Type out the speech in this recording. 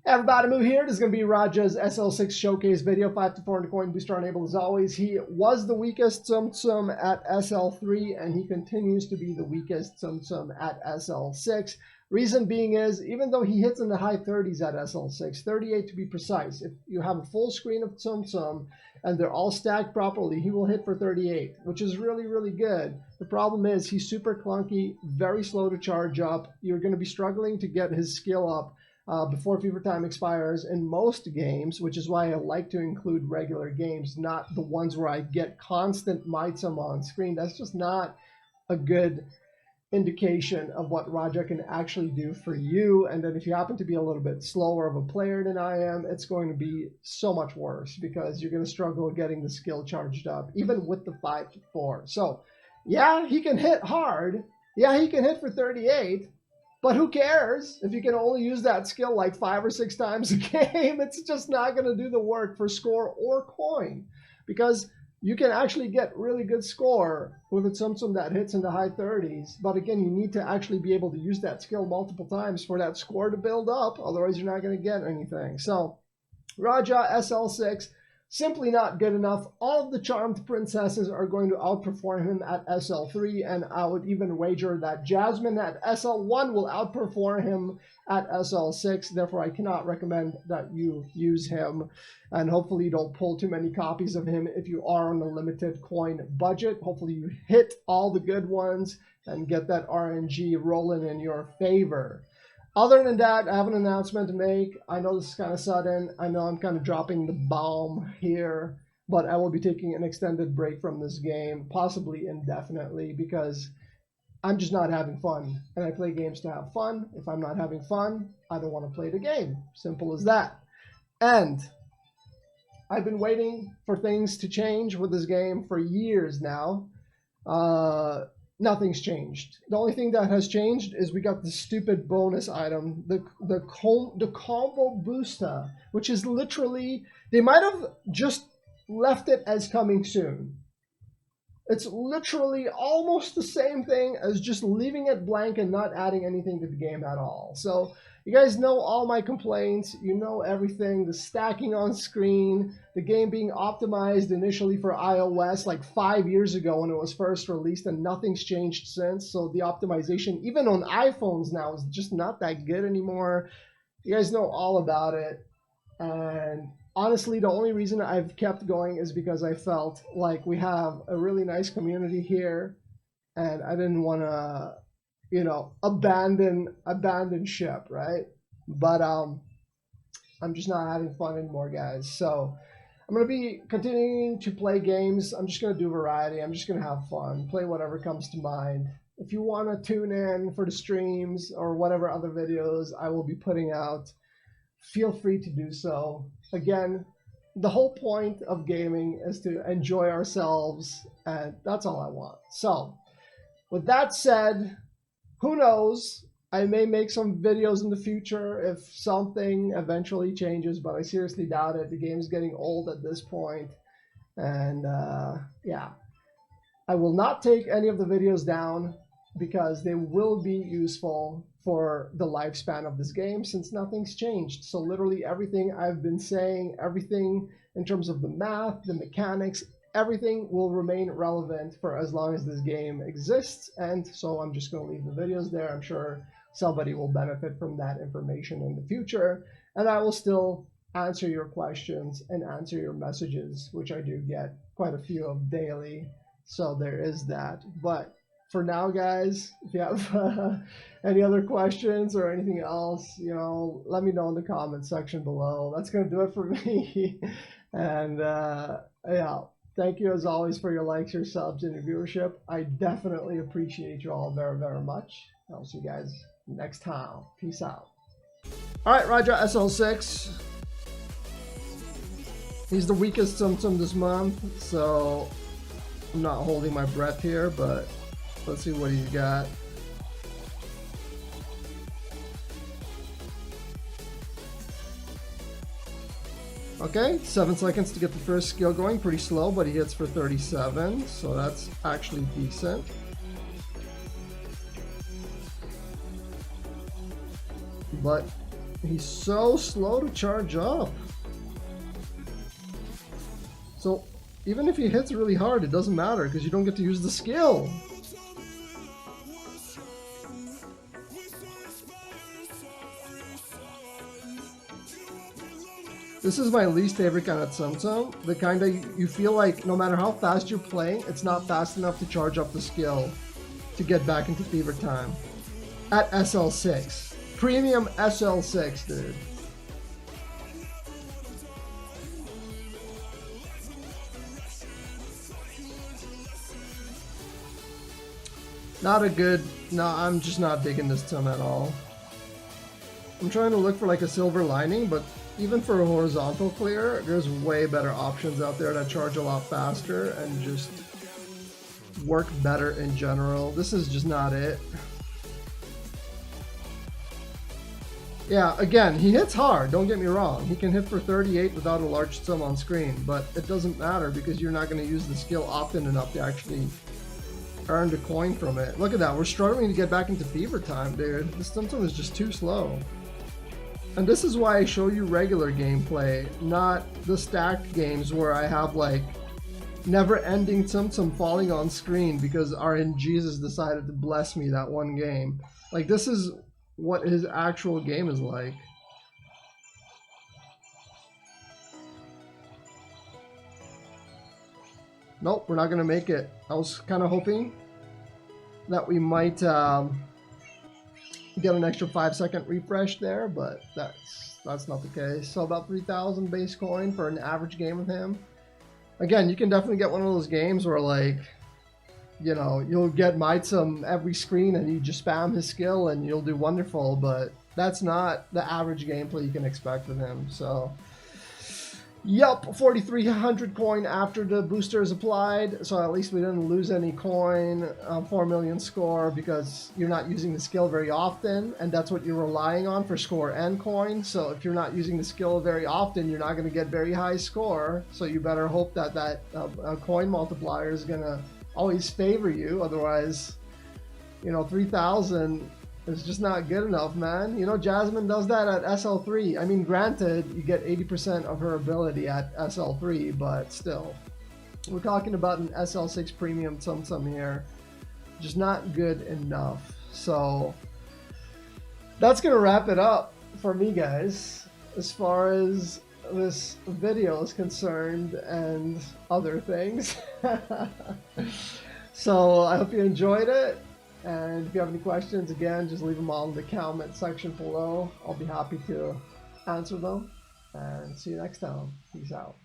Hey everybody, Moo here. This is going to be Rajah's SL6 showcase video. 5 to 4 in the coin booster enabled as always. He was the weakest Tsum Tsum at SL3 and he continues to be the weakest Tsum Tsum at SL6. Reason being is, even though he hits in the high 30s at SL6, 38 to be precise, if you have a full screen of Tsum Tsum and they're all stacked properly, he will hit for 38, which is really, really good. The problem is he's super clunky, very slow to charge up. You're going to be struggling to get his skill up before fever time expires in most games, which is why I like to include regular games, not the ones where I get constant Tsum on screen. That's just not a good indication of what Rajah can actually do for you. And then if you happen to be a little bit slower of a player than I am, it's going to be so much worse because you're going to struggle getting the skill charged up, even with the 5 to 4. So yeah, he can hit hard. Yeah, he can hit for 38. But who cares if you can only use that skill like 5 or 6 times a game? It's just not going to do the work for score or coin, because you can actually get really good score with a Tsum Tsum that hits in the high 30s. But again, you need to actually be able to use that skill multiple times for that score to build up. Otherwise, you're not going to get anything. So Rajah SL6, simply not good enough. All of the charmed princesses are going to outperform him at SL3, and I would even wager that Jasmine at SL1 will outperform him at SL6. Therefore, I cannot recommend that you use him, and hopefully you don't pull too many copies of him if you are on a limited coin budget. Hopefully you hit all the good ones and get that RNG rolling in your favor. Other than that, I have an announcement to make. I know this is kind of sudden. I know I'm kind of dropping the bomb here, but I will be taking an extended break from this game, possibly indefinitely, because I'm just not having fun. And I play games to have fun. If I'm not having fun, I don't want to play the game. Simple as that. And I've been waiting for things to change with this game for years now. Nothing's changed. The only thing that has changed is we got the stupid bonus item, the combo booster, which is literally, they might have just left it as coming soon. It's literally almost the same thing as just leaving it blank and not adding anything to the game at all. So you guys know all my complaints. You know everything. The stacking on screen, the game being optimized initially for iOS like 5 years ago when it was first released, and nothing's changed since. So the optimization, even on iPhones now, is just not that good anymore. You guys know all about it. And honestly, the only reason I've kept going is because I felt like we have a really nice community here, and I didn't want to, you know, abandon ship, right? But I'm just not having fun anymore, guys. So I'm going to be continuing to play games. I'm just going to do variety. I'm just going to have fun, play whatever comes to mind. If you want to tune in for the streams or whatever other videos I will be putting out, feel free to do so. Again, the whole point of gaming is to enjoy ourselves, and that's all I want. So with that said, who knows? I may make some videos in the future if something eventually changes, but I seriously doubt it. The game is getting old at this point. And yeah, I will not take any of the videos down because they will be useful for the lifespan of this game since nothing's changed. So literally everything I've been saying, everything in terms of the math, the mechanics, everything will remain relevant for as long as this game exists. And so I'm just going to leave the videos there. I'm sure somebody will benefit from that information in the future. And I will still answer your questions and answer your messages, which I do get quite a few of daily. So there is that. But for now, guys, if you have any other questions or anything else, you know, let me know in the comment section below. That's going to do it for me. And yeah. Thank you, as always, for your likes, your subs, and your viewership. I definitely appreciate you all very, very much. I'll see you guys next time. Peace out. All right, Rajah SL6. He's the weakest Tsum Tsum this month, so I'm not holding my breath here, but let's see what he's got. Okay, 7 seconds to get the first skill going. Pretty slow, but he hits for 37, so that's actually decent. But He's so slow to charge up. So even if he hits really hard, it doesn't matter because you don't get to use the skill. This is my least favorite kind of Tsum Tsum. The kind that you feel like no matter how fast you're playing, it's not fast enough to charge up the skill to get back into fever time. At SL6. Premium SL6, dude. Not a good... No, I'm just not digging this Tsum at all. I'm trying to look for like a silver lining, but even for a horizontal clear, there's way better options out there that charge a lot faster and just work better in general. This is just not it. Yeah, again, he hits hard, don't get me wrong. He can hit for 38 without a large Tsum on screen, but it doesn't matter because you're not going to use the skill often enough to actually earn the coin from it. Look at that, we're struggling to get back into fever time, dude. This Tsum Tsum is just too slow. And this is why I show you regular gameplay, not the stacked games where I have like never-ending Tsum Tsum falling on screen because RNGs has decided to bless me that one game. Like, this is what his actual game is like. Nope, we're not gonna make it. I was kind of hoping that we might get an extra 5-second refresh there, but that's not the case. So about 3,000 base coin for an average game with him. Again, you can definitely get one of those games where, like, you know, you'll get Tsum every screen and you just spam his skill and you'll do wonderful, but that's not the average gameplay you can expect with him. So, yup, 4,300 coin after the booster is applied, so at least we didn't lose any coin. 4 million score because you're not using the skill very often, and that's what you're relying on for score and coin. So if you're not using the skill very often, you're not going to get very high score, so you better hope that that coin multiplier is going to always favor you. Otherwise, you know, 3,000 is just not good enough, man. You know, Jasmine does that at SL3. I mean, granted, you get 80% of her ability at SL3, but still. We're talking about an SL6 premium Tsum Tsum here. Just not good enough. So, that's going to wrap it up for me, guys, as far as this video is concerned and other things. So I hope you enjoyed it, and if you have any questions, again, just leave them all in the comment section below. I'll be happy to answer them, and see you next time. Peace out.